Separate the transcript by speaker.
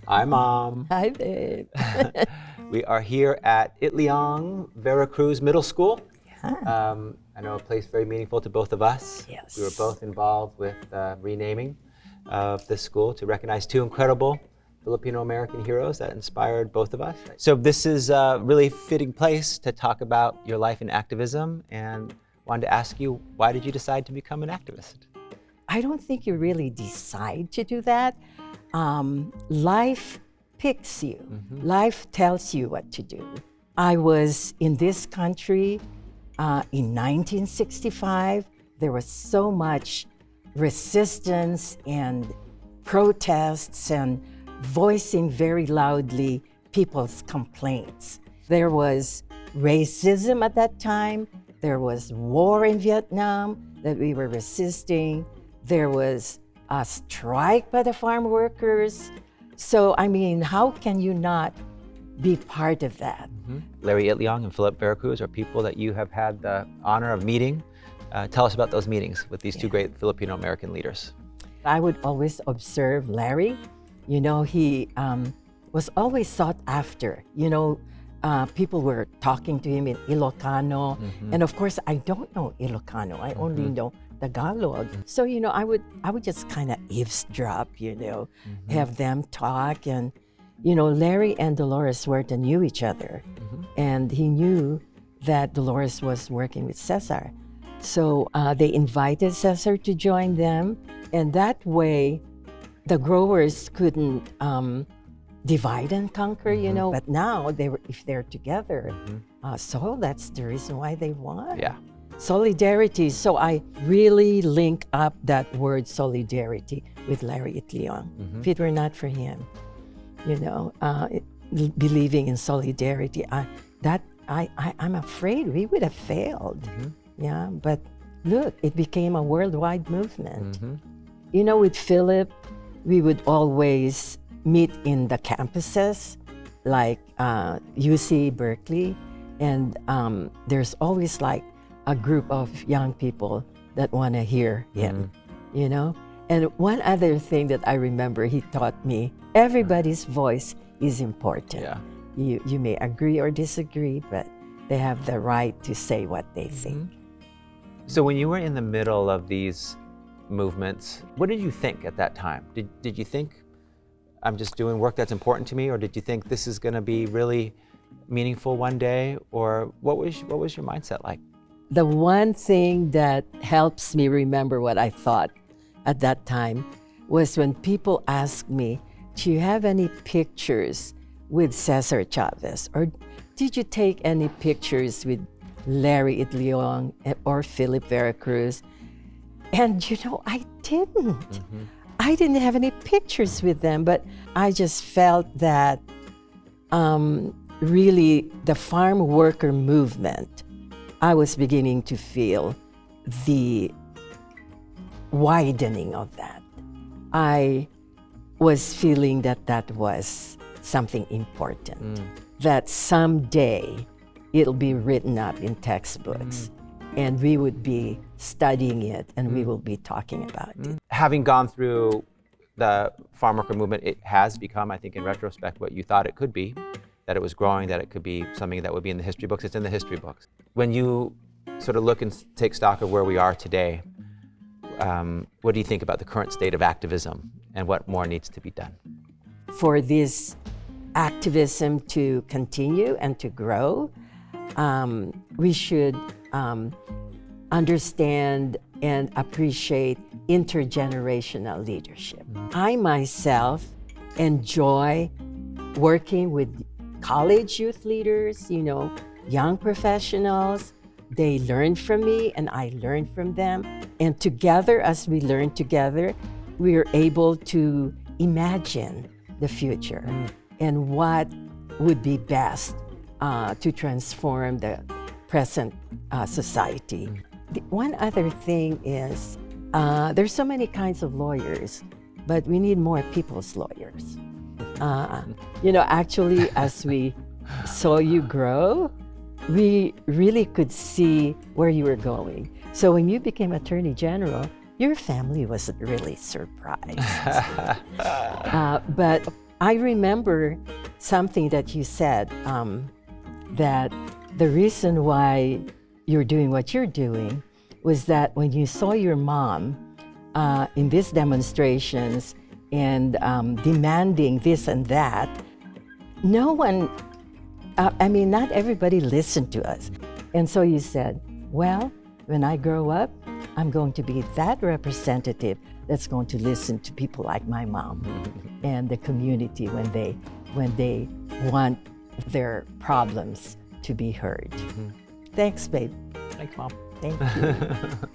Speaker 1: Hi, Mom.
Speaker 2: Hi, babe.
Speaker 1: We are here at Itliong Veracruz Middle School. I know a place very meaningful to both of us.
Speaker 2: Yes.
Speaker 1: We were both involved with renaming of this school to recognize two incredible Filipino-American heroes that inspired both of us. So this is a really fitting place to talk about your life in activism, and wanted to ask you, why did you decide to become an activist?
Speaker 2: I don't think you really decide to do that. Life picks you. Life tells you what to do. I was in this country in 1965. There was so much resistance and protests and voicing very loudly people's complaints. There was racism at that time. There was war in Vietnam that we were resisting. There was a strike by the farm workers. So, I mean, how can you not be part of that?
Speaker 1: Larry Itliong and Philip Veracruz are people that you have had the honor of meeting. Tell us about those meetings with these two great Filipino-American leaders.
Speaker 2: I would always observe Larry. You know, he was always sought after. You know, people were talking to him in Ilocano. And of course, I don't know Ilocano. I only know Tagalog. So, you know, I would just kind of eavesdrop, you know, have them talk. And, you know, Larry and Dolores Huerta knew each other. And he knew that Dolores was working with Cesar. So they invited Cesar to join them. And that way, the growers couldn't divide and conquer, you know. But now, if they're together, so that's the reason why they won.
Speaker 1: Yeah.
Speaker 2: Solidarity. So I really link up that word solidarity with Larry Itliong. If it were not for him, you know, believing in solidarity, I'm afraid we would have failed. Yeah, but look, it became a worldwide movement. You know, with Philip, we would always meet in the campuses, like UC Berkeley, and there's always like a group of young people that want to hear him, you know? And one other thing that I remember he taught me, everybody's voice is important.
Speaker 1: Yeah.
Speaker 2: You may agree or disagree, but they have the right to say what they think.
Speaker 1: So when you were in the middle of these movements, what did you think at that time? Did you think, I'm just doing work that's important to me, or did you think this is going to be really meaningful one day, or what was your mindset like?
Speaker 2: The one thing that helps me remember what I thought at that time was when people asked me, do you have any pictures with Cesar Chavez? Or did you take any pictures with Larry Itliong or Philip Veracruz? And you know, I didn't. I didn't have any pictures with them, but I just felt that really the farm worker movement, I was beginning to feel the widening of that. I was feeling that was something important, that someday it'll be written up in textbooks and we would be studying it and we will be talking about it.
Speaker 1: Having gone through the farm worker movement, it has become, I think in retrospect, what you thought it could be, that it was growing, that it could be something that would be in the history books. It's in the history books. When you sort of look and take stock of where we are today, what do you think about the current state of activism and what more needs to be done?
Speaker 2: For this activism to continue and to grow, we should understand and appreciate intergenerational leadership. I myself enjoy working with college youth leaders, you know, young professionals. They learn from me and I learn from them. And together, as we learn together, we are able to imagine the future and what would be best to transform the present society. One other thing is, there's so many kinds of lawyers, but we need more people's lawyers. You know, actually, as we saw you grow, we really could see where you were going. So when you became Attorney General, your family wasn't really surprised. But I remember something that you said, that the reason why you're doing what you're doing was that when you saw your mom in these demonstrations and demanding this and that, no one, not everybody listened to us. And so you said, well, when I grow up, I'm going to be that representative that's going to listen to people like my mom and the community when they want their problems to be heard. Thanks, babe.
Speaker 1: Thanks, Mom.
Speaker 2: Thank you.